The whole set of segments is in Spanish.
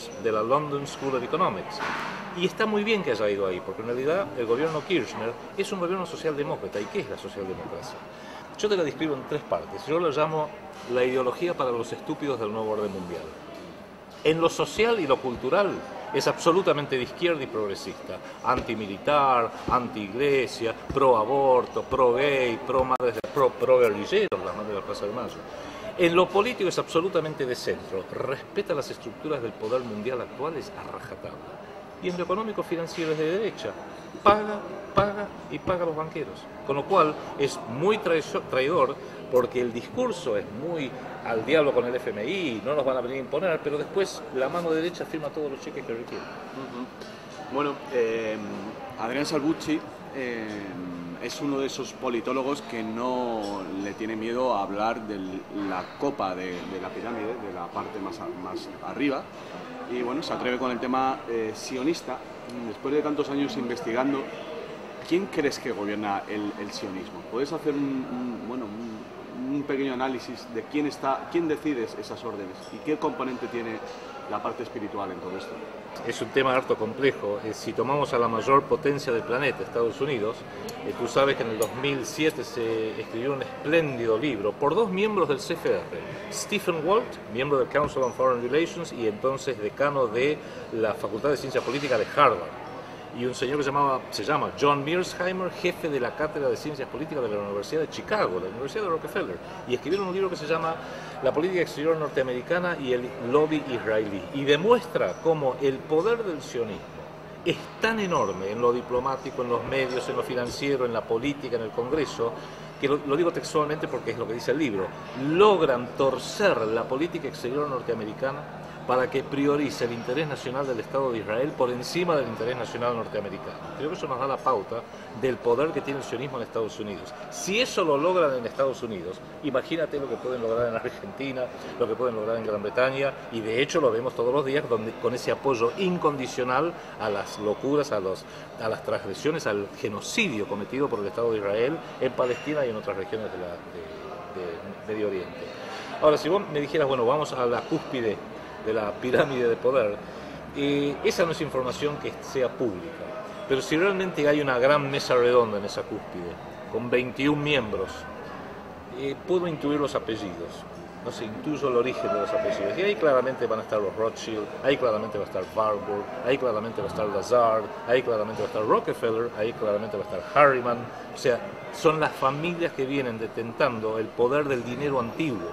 Economics, de la London School of Economics. Y está muy bien que haya ido ahí, porque en realidad el gobierno Kirchner es un gobierno socialdemócrata. ¿Y qué es la socialdemocracia? Yo te la describo en tres partes. Yo la llamo la ideología para los estúpidos del nuevo orden mundial. En lo social y lo cultural es absolutamente de izquierda y progresista, antimilitar, anti-iglesia, pro-aborto, pro-gay, pro-guerrilleros, las madres de la Plaza de Mayo. En lo político es absolutamente de centro, respeta las estructuras del poder mundial actuales a rajatabla. Y en lo económico financiero es de derecha, paga a los banqueros. Con lo cual es muy traidor, porque el discurso es muy al diablo con el FMI, no nos van a venir a imponer, pero después la mano derecha firma todos los cheques que requiere. Bueno, Adrián Salvucci es uno de esos politólogos que no le tiene miedo a hablar de la copa de la pirámide, de la parte más arriba, y bueno, se atreve con el tema sionista. Después de tantos años investigando, ¿quién crees que gobierna el sionismo? ¿Puedes hacer un pequeño análisis de quién decide esas órdenes y qué componente tiene la parte espiritual en todo esto? Es un tema harto complejo. Si tomamos a la mayor potencia del planeta, Estados Unidos, tú sabes que en el 2007 se escribió un espléndido libro por dos miembros del CFR. Stephen Walt, miembro del Council on Foreign Relations y entonces decano de la Facultad de Ciencia Política de Harvard, y un señor que se llama John Mearsheimer, jefe de la Cátedra de Ciencias Políticas de la Universidad de Chicago, la Universidad de Rockefeller, y escribieron un libro que se llama La política exterior norteamericana y el lobby israelí, y demuestra cómo el poder del sionismo es tan enorme en lo diplomático, en los medios, en lo financiero, en la política, en el Congreso, que lo digo textualmente porque es lo que dice el libro, logran torcer la política exterior norteamericana para que priorice el interés nacional del Estado de Israel por encima del interés nacional norteamericano. Creo que eso nos da la pauta del poder que tiene el sionismo en Estados Unidos. Si eso lo logran en Estados Unidos, imagínate lo que pueden lograr en Argentina, lo que pueden lograr en Gran Bretaña, y de hecho lo vemos todos los días con ese apoyo incondicional a las locuras, a las transgresiones, al genocidio cometido por el Estado de Israel en Palestina y en otras regiones de Medio Oriente. Ahora, si vos me dijeras, bueno, vamos a la cúspide de la pirámide de poder, esa no es información que sea pública, pero si realmente hay una gran mesa redonda en esa cúspide, con 21 miembros, puedo intuir los apellidos, no sé, intuyo el origen de los apellidos, y ahí claramente van a estar los Rothschild, ahí claramente va a estar Warburg, ahí claramente va a estar Lazard, ahí claramente va a estar Rockefeller, ahí claramente va a estar Harriman, o sea, son las familias que vienen detentando el poder del dinero antiguo.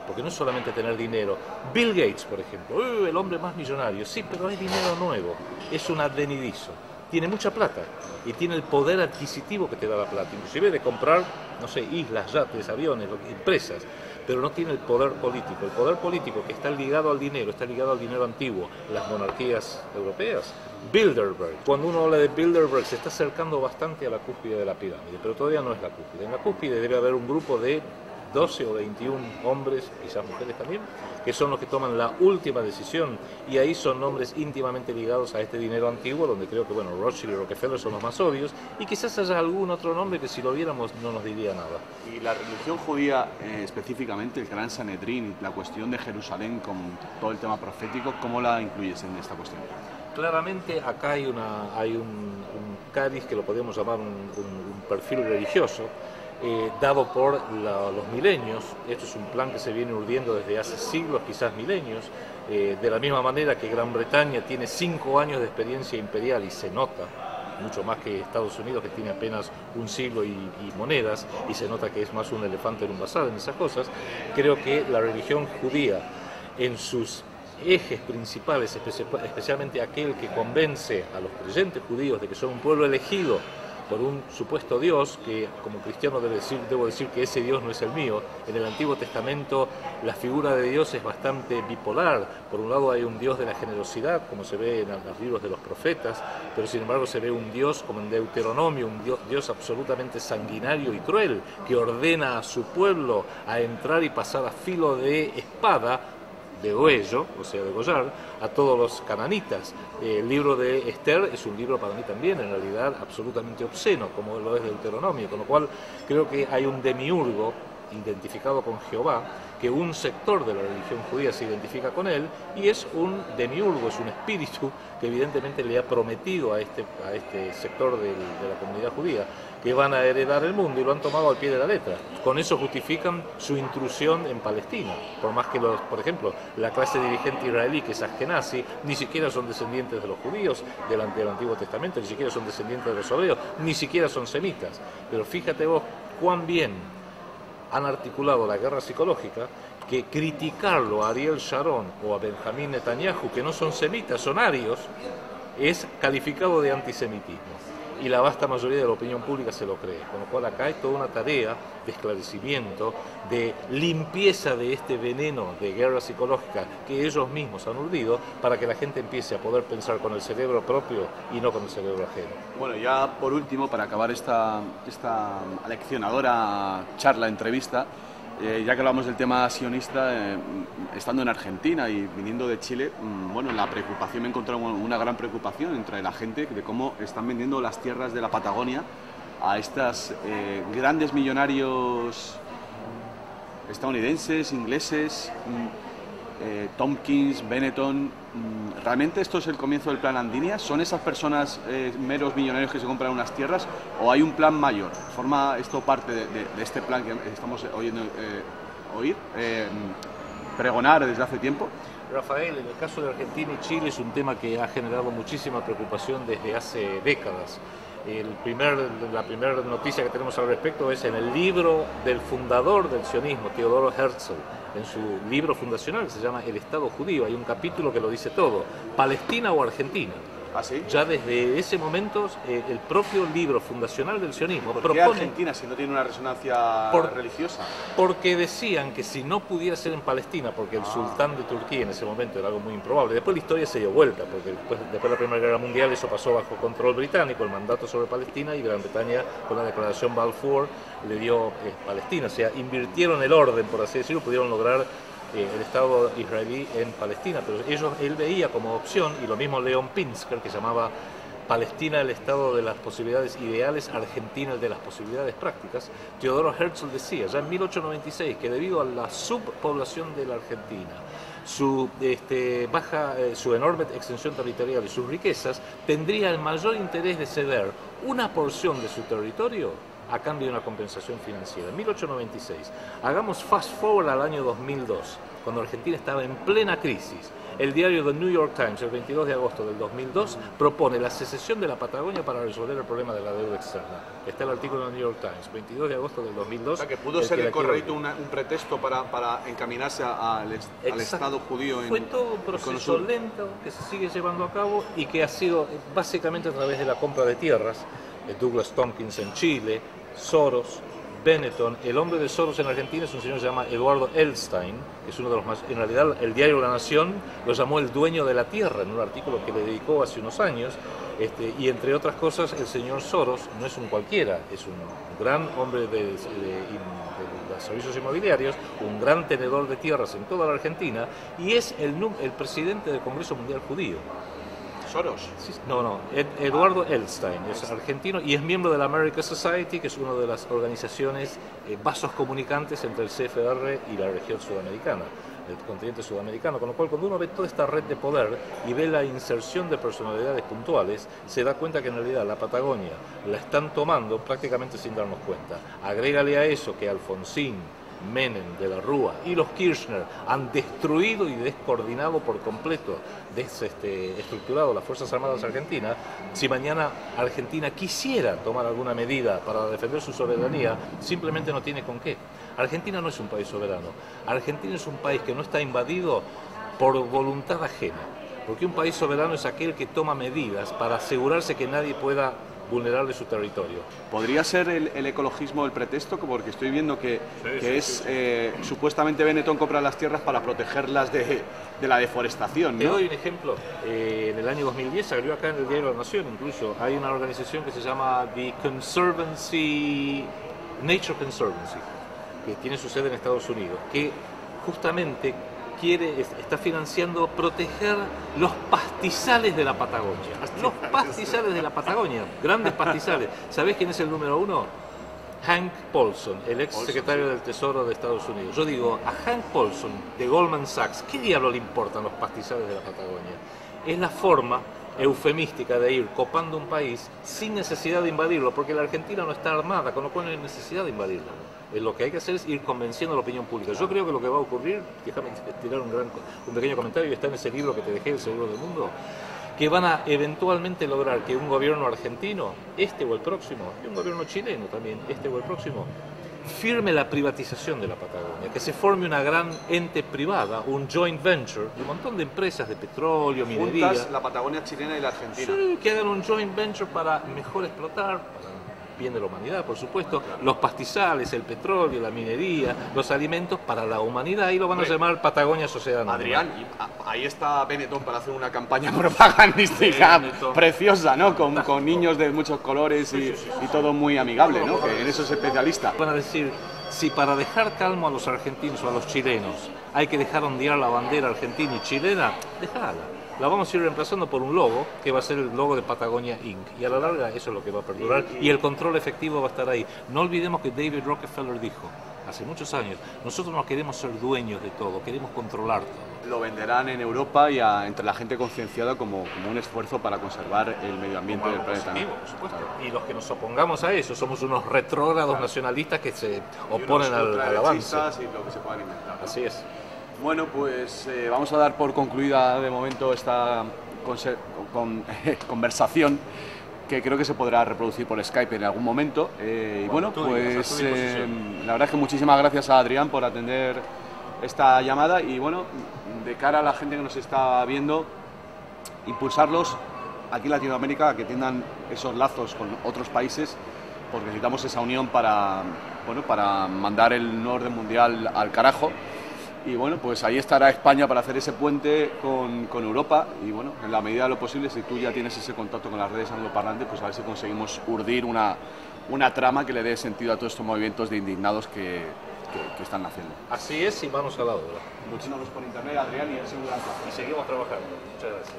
Porque no es solamente tener dinero. Bill Gates, por ejemplo, el hombre más millonario, sí, pero hay dinero nuevo, es un advenedizo, tiene mucha plata y tiene el poder adquisitivo que te da la plata, inclusive de comprar, no sé, islas, yates, aviones, empresas, pero no tiene el poder político. El poder político que está ligado al dinero, está ligado al dinero antiguo, las monarquías europeas. Bilderberg, cuando uno habla de Bilderberg se está acercando bastante a la cúspide de la pirámide, pero todavía no es la cúspide. En la cúspide debe haber un grupo de 12 o 21 hombres, quizás mujeres también, que son los que toman la última decisión, y ahí son nombres íntimamente ligados a este dinero antiguo, donde creo que, bueno, Rothschild y Rockefeller son los más obvios, y quizás haya algún otro nombre que si lo viéramos no nos diría nada. Y la religión judía, específicamente el Gran Sanedrín, la cuestión de Jerusalén con todo el tema profético, ¿cómo la incluyes en esta cuestión? Claramente acá hay un cáliz que lo podemos llamar un perfil religioso, dado por los milenios. Esto es un plan que se viene urdiendo desde hace siglos, quizás milenios, de la misma manera que Gran Bretaña tiene 5 años de experiencia imperial y se nota, mucho más que Estados Unidos, que tiene apenas un siglo y monedas, y se nota que es más un elefante en un bazar en esas cosas. Creo que la religión judía en sus ejes principales, especialmente aquel que convence a los creyentes judíos de que son un pueblo elegido por un supuesto Dios, que como cristiano debo decir que ese Dios no es el mío. En el Antiguo Testamento la figura de Dios es bastante bipolar. Por un lado hay un Dios de la generosidad, como se ve en los libros de los profetas, pero sin embargo se ve un Dios, como en Deuteronomio, un Dios absolutamente sanguinario y cruel, que ordena a su pueblo a entrar y pasar a filo de espada, de huello, o sea, degollar, a todos los cananitas. El libro de Esther es un libro para mí también, en realidad, absolutamente obsceno, como lo es Deuteronomio, con lo cual creo que hay un demiurgo identificado con Jehová, que un sector de la religión judía se identifica con él, y es un demiurgo, es un espíritu que evidentemente le ha prometido a este sector de la comunidad judía que van a heredar el mundo, y lo han tomado al pie de la letra. Con eso justifican su intrusión en Palestina, por más que, por ejemplo, la clase dirigente israelí, que es Ashkenazi, ni siquiera son descendientes de los judíos del Antiguo Testamento, ni siquiera son descendientes de los hebreos, ni siquiera son semitas. Pero fíjate vos cuán bien han articulado la guerra psicológica, que criticarlo a Ariel Sharon o a Benjamín Netanyahu, que no son semitas, son arios, es calificado de antisemitismo. Y la vasta mayoría de la opinión pública se lo cree, con lo cual acá hay toda una tarea de esclarecimiento, de limpieza de este veneno de guerra psicológica que ellos mismos han urdido, para que la gente empiece a poder pensar con el cerebro propio y no con el cerebro ajeno. Bueno, ya por último, para acabar esta aleccionadora charla, entrevista, ya que hablamos del tema sionista, estando en Argentina y viniendo de Chile, bueno, la preocupación, me he encontrado una gran preocupación entre la gente de cómo están vendiendo las tierras de la Patagonia a estos grandes millonarios estadounidenses, ingleses, Tompkins, Benetton. ¿Realmente esto es el comienzo del plan Andinia? ¿Son esas personas meros millonarios que se compran unas tierras, o hay un plan mayor? ¿Forma esto parte de este plan que estamos oyendo pregonar desde hace tiempo? Rafael, en el caso de Argentina y Chile es un tema que ha generado muchísima preocupación desde hace décadas. La primera noticia que tenemos al respecto es en el libro del fundador del sionismo, Theodor Herzl, en su libro fundacional que se llama El Estado Judío. Hay un capítulo que lo dice todo: ¿Palestina o Argentina? ¿Ah, sí? Ya desde ese momento, el propio libro fundacional del sionismo ¿Por propone... qué Argentina, si no tiene una resonancia religiosa? Porque decían que si no pudiera ser en Palestina, porque el sultán de Turquía en ese momento era algo muy improbable. Después la historia se dio vuelta, porque después de la Primera Guerra Mundial eso pasó bajo control británico, el mandato sobre Palestina, y Gran Bretaña con la declaración Balfour le dio Palestina. O sea, invirtieron el orden, por así decirlo, pudieron lograr el Estado israelí en Palestina, pero él veía como opción, y lo mismo Leon Pinsker, que llamaba Palestina el estado de las posibilidades ideales, Argentina el de las posibilidades prácticas. Theodor Herzl decía ya en 1896 que debido a la subpoblación de la Argentina, su enorme extensión territorial y sus riquezas, tendría el mayor interés de ceder una porción de su territorio a cambio de una compensación financiera. En 1896. Hagamos fast forward al año 2002, cuando Argentina estaba en plena crisis. El diario The New York Times, el 22 de agosto del 2002, propone la secesión de la Patagonia para resolver el problema de la deuda externa. Está el artículo en The New York Times, 22 de agosto del 2002. O sea, que pudo ser el correcto un pretexto para encaminarse al Estado judío. Fue todo un proceso lento que se sigue llevando a cabo y que ha sido básicamente a través de la compra de tierras. Douglas Tompkins en Chile, Soros, Benetton. El hombre de Soros en Argentina es un señor que se llama Eduardo Elstein, que es uno de los más... En realidad, el diario La Nación lo llamó el dueño de la tierra en un artículo que le dedicó hace unos años. Y entre otras cosas, el señor Soros no es un cualquiera, es un gran hombre de los servicios inmobiliarios, un gran tenedor de tierras en toda la Argentina, y es el presidente del Congreso Mundial Judío. ¿Soros? Sí, no, Eduardo Elstein es argentino y es miembro de la American Society, que es una de las organizaciones vasos comunicantes entre el CFR y la región sudamericana, el continente sudamericano, con lo cual cuando uno ve toda esta red de poder y ve la inserción de personalidades puntuales, se da cuenta que en realidad la Patagonia la están tomando prácticamente sin darnos cuenta. Agrégale a eso que Alfonsín, Menem, de la Rúa y los Kirchner han destruido y descoordinado por completo, estructurado las Fuerzas Armadas Argentinas. Si mañana Argentina quisiera tomar alguna medida para defender su soberanía, simplemente no tiene con qué. Argentina no es un país soberano. Argentina es un país que no está invadido por voluntad ajena, porque un país soberano es aquel que toma medidas para asegurarse que nadie pueda vulnerarle su territorio. ¿Podría ser el ecologismo el pretexto? Porque estoy viendo que supuestamente Benetton compra las tierras para protegerlas de la deforestación, ¿no? Te doy un ejemplo. En el año 2010 salió acá en el diario La Nación, incluso hay una organización que se llama The Nature Conservancy, que tiene su sede en Estados Unidos, que justamente está financiando proteger los pastizales de la Patagonia. Los pastizales de la Patagonia, grandes pastizales. ¿Sabés quién es el número uno? Hank Paulson, el ex secretario del Tesoro de Estados Unidos. Yo digo, a Hank Paulson de Goldman Sachs, ¿qué diablo le importan los pastizales de la Patagonia? Es la forma eufemística de ir copando un país sin necesidad de invadirlo, porque la Argentina no está armada, con lo cual no hay necesidad de invadirlo. Lo que hay que hacer es ir convenciendo a la opinión pública. Yo creo que lo que va a ocurrir, déjame tirar un pequeño comentario, está en ese libro que te dejé, El Seguro del Mundo, que van a eventualmente lograr que un gobierno argentino, este o el próximo, y un gobierno chileno también, este o el próximo, firme la privatización de la Patagonia, que se forme una gran ente privada, un joint venture, de un montón de empresas de petróleo, minería. Juntas la Patagonia chilena y la Argentina. Sí, que hagan un joint venture para mejor explotar, para bien de la humanidad, por supuesto, los pastizales, el petróleo, la minería, los alimentos para la humanidad, y lo van a llamar Patagonia Sociedad Anónima. Adrián, ahí está Benetton para hacer una campaña propagandística preciosa, ¿no? Con niños de muchos colores y todo muy amigable, ¿no? Que en eso es especialista. Van a decir, si para dejar calmo a los argentinos o a los chilenos hay que dejar ondear la bandera argentina y chilena, dejala. La vamos a ir reemplazando por un logo, que va a ser el logo de Patagonia Inc. Y a la larga eso es lo que va a perdurar, y el control efectivo va a estar ahí. No olvidemos que David Rockefeller dijo, hace muchos años, nosotros no queremos ser dueños de todo, queremos controlar todo. Lo venderán en Europa y entre la gente concienciada como un esfuerzo para conservar el medio ambiente del planeta. Positivo, por supuesto. Y los que nos opongamos a eso somos unos retrógrados nacionalistas que se oponen al avance. Y lo que se puedan inventar, ¿no? Así es. Bueno, pues vamos a dar por concluida de momento esta conversación, que creo que se podrá reproducir por Skype en algún momento. Y bueno, pues la verdad es que muchísimas gracias a Adrián por atender esta llamada, y bueno, de cara a la gente que nos está viendo, impulsarlos aquí en Latinoamérica a que tengan esos lazos con otros países, porque necesitamos esa unión para mandar el nuevo orden mundial al carajo. Y bueno, pues ahí estará España para hacer ese puente con Europa, y bueno, en la medida de lo posible, si tú ya tienes ese contacto con las redes angloparlantes, pues a ver si conseguimos urdir una trama que le dé sentido a todos estos movimientos de indignados que están haciendo. Así es, y manos a la obra. Muchísimas gracias por internet, Adrián, y ha sido un gran placer. Y seguimos trabajando. Muchas gracias.